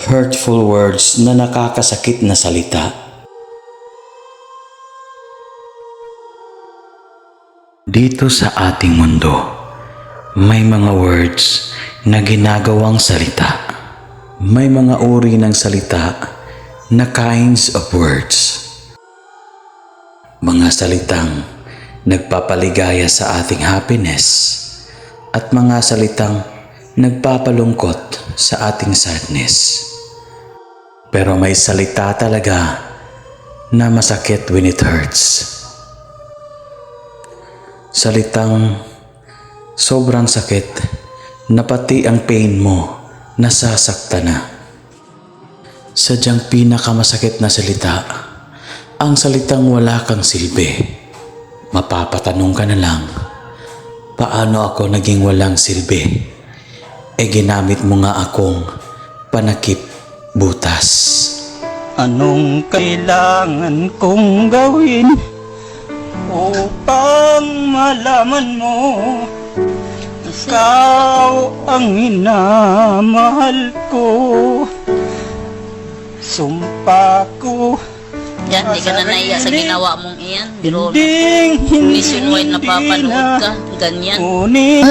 Hurtful words na nakakasakit na salita. Dito sa ating mundo, may mga words na ginagawang salita. May mga uri ng salita na kinds of words. Mga salitang nagpapaligaya sa ating happiness at mga salitang nagpapalungkot sa ating sadness. Pero may salita talaga na masakit when it hurts. Salitang sobrang sakit na pati ang pain mo nasasakta na. Sadyang pinakamasakit na salita, ang salitang wala kang silbi. Mapapatanong ka na lang, paano ako naging walang silbi? Ginamit mo nga akong panakip butas. Anong kailangan kong gawin upang malaman mo ikaw ang minamahal ko? Sumpa ko Yan, di ka na naiya sa ginawa mong iyan. Biro, hindi reason why napapanood ka. Ganyan. ngunit